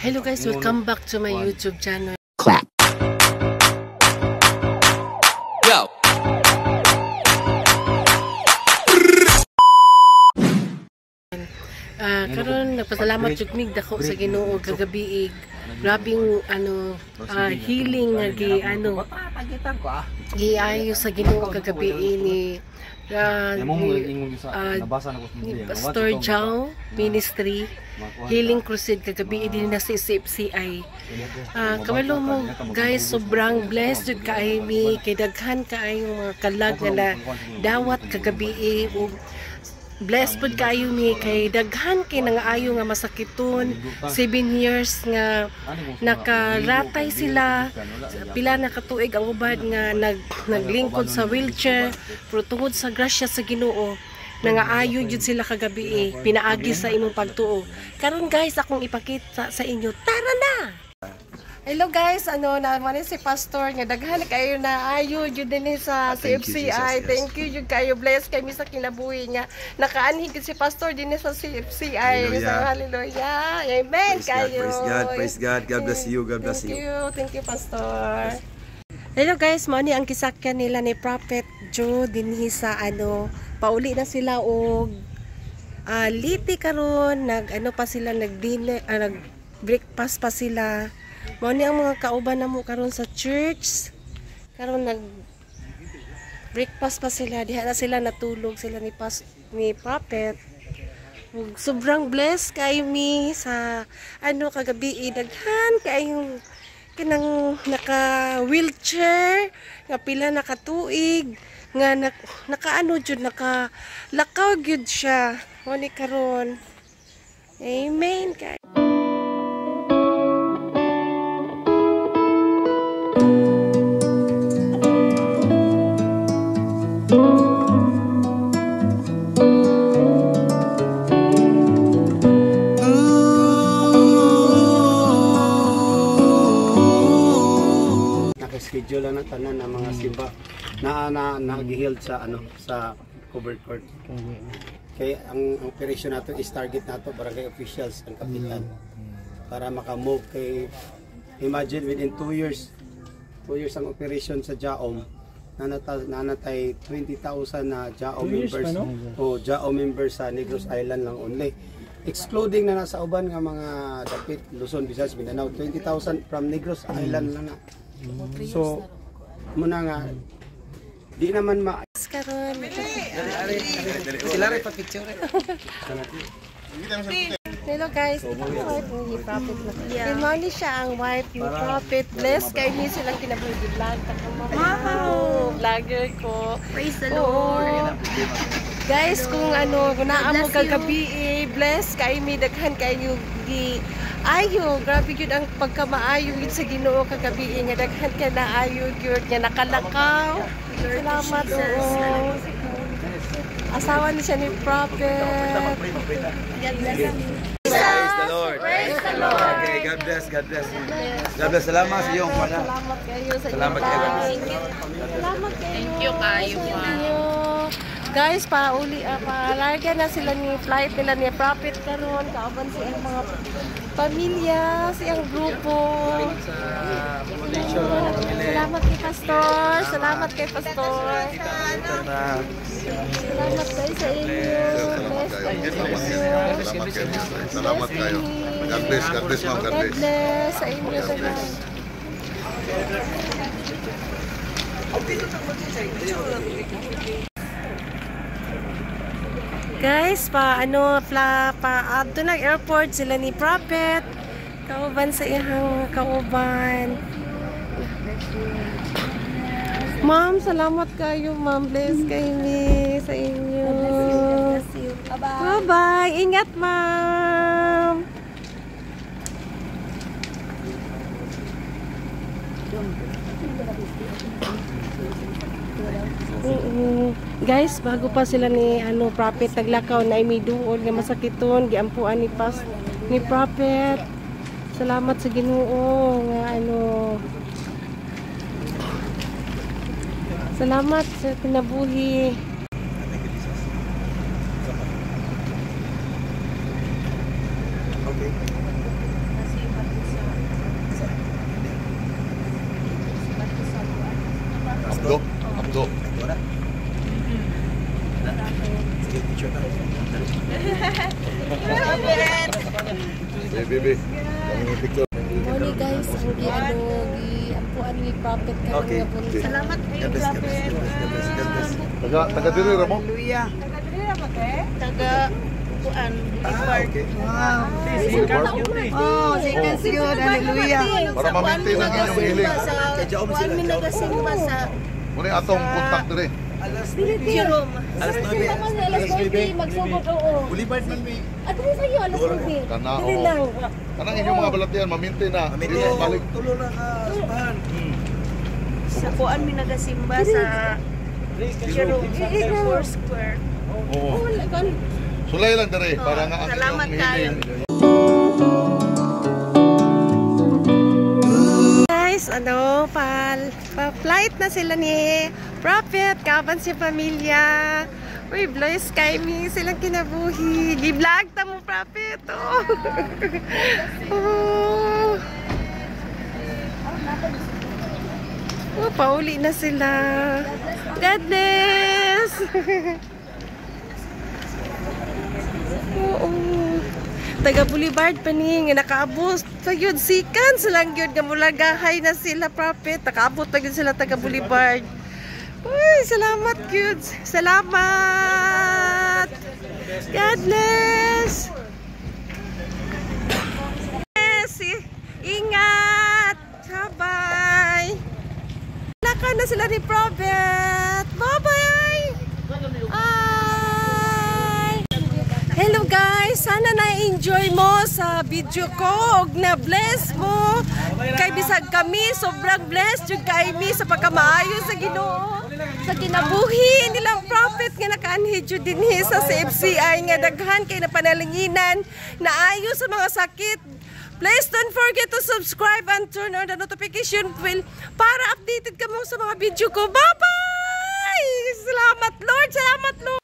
Hello guys, welcome back to my YouTube channel. Clap. Yo. Karon nagpasalamat jud mig dako sa Ginoo kagabi. Grabing healing nga giayo sa Ginoo kagabi ni Pastor Jao Ministry Healing Crusade kagabi din na si CFCI. Kamalo mo guys, sobrang blessed jud kay mi kay daghan kaayo mga kalag na dawat kagabi. Blessed pud kayo mi kay daghan kay nangaayo nga masakiton 7 years nga nakaratay sila pila na katuig ang ubad nga naglingkod sa wheelchair pero tungod sa grasya sa Ginoo nangaayo jud sila kagabi pinaagi sa imong pagtuo. Karon guys akong ipakita sa inyo, tara na. Hello guys, naman si Pastor nga daghan kayo na ayo jud dinhi sa CFCI. Thank you jud kayo, bless kay mi sa kinabuhi nga nakaanhi gid si Pastor dinhi sa CFCI. Hallelujah. Amen kayo. Praise God. God bless you. God bless you. Thank you Pastor. Hello guys, mao ni ang kisakyan nila ni Prophet Joe dinhi sa pauli na sila og liti karon pa sila nag-dinner, nag-breakfast pa sila. Mao ni ang mga kauban namo karon sa church. Karon nag-breakfast pa sila, diha na sila natulog sila ni Prophet. Sobrang blessed kay mi sa kagabi daghan kayong kinang naka-wheelchair nga pila nakatuig nga jud nakalakaw gyud siya. Mao ni karon. Amen kay schedule lang ng tanan ng mga simba na nag-healed sa sa covered court. Kaya ang operation nato is target nato barangay officials ang kapitan para makamove kay imagine within 2 years ang operation sa Jaom nanatay 20,000 na Jaom members o Jaom members sa Negros Island lang only, excluding na nasa uban nga mga dapit Luzon, Visayas, Mindanao. 20,000 from Negros Island lang na. So, muna nga, di naman karon. Sila rin pa-picture. Hello guys, ito ang wife ni Prophet. Imani siya ang wife ni Prophet. Bless kay ni silang kinabuhi-vlog. Vlogger ko. Praise the Lord. Guys, kung naamo kagabi, bless kay mi daghan kayo di ayo, grabe yun ang pagkamaayo yun sa Ginoo kagabi nga daghan ka na ayo yun nga nakalakaw. Salamat asawa ni siya ni Prophet. Praise the Lord. Praise the Lord. Okay, God bless. God bless. God bless. Salamat sa iyong pana. Salamat kayo sa Salamat kayo. Salamat kayo. Thank you kayo. Guys, palarga na sila ni flight nila ni Prophet karon kauban siyang mga pamilya, siyang grupo. Salamat kay Pastor. Salamat kay Pastor. Salamat kayo sa inyo. Salamat kayo. God bless. God bless, ma'am. God bless. God bless sa inyo. Guys, adto nag airport sila ni Prophet. Kauban sa iyang kauban. Ma'am, salamat kayo, ma'am. Bless kayo ni sa inyo. Bye-bye. Ingat, ma'am. Guys, bago pa sila ni Prophet taglakaw na imiduol nga masakiton giampuan ni Prophet. Salamat sa Ginoo nga salamat sa kinabuhi. Okay. baby. Ang picture. Morning guys, ang giampuan ni Prophet karon nga po. Salamat kay Prophet. Taga diri ra mo? Taga kuan Boulevard. Oh, second yun. Hallelujah. Para ma-maintain ang inyong hiling. Kuan mi nagasimba sa Muna atong contact diri. Jerome. Alas 9. Alas 9 magsugod oo. Boulevard man may. At sa iyo alas 9. Kana Dili lang. Kanang inyong mga balatian ma-maintain na. Dili na balik. Tulo na ka simbahan. Sa kuan mi nagasimba sa Jerome Foursquare. Oo. Sulay lang diri para nga ang Salamat inyong kayo. hiling. Guys, pa-flight na sila ni Prophet, kaban si pamilya. Uy, bless kay mi silang kinabuhi. Gi-vlog ta mo, Prophet. Oh. Pauli na sila. God bless. Oo. Taga Boulevard pa ni nga nakaabot sa yun sikan silang yun nga mulagahay na sila Prophet, nakaabot pa yun sila taga Boulevard. Uy, salamat kids, salamat, God bless. Yes, ingat, bye. Laka na sila ni Prophet, bye bye. Hello guys, sana na-enjoy mo sa video ko ug na-bless mo. Kay bisag kami sobrang blessed jud kay mi sa pagkamaayo sa Ginoo. Sa kinabuhi nilang Prophet nga nakaanhi jud dinhi sa CFCI nga daghan kay napanalinginan naayo sa mga sakit. Please don't forget to subscribe and turn on the notification bell para updated ka mo sa mga video ko. Bye-bye! Salamat Lord, salamat Lord!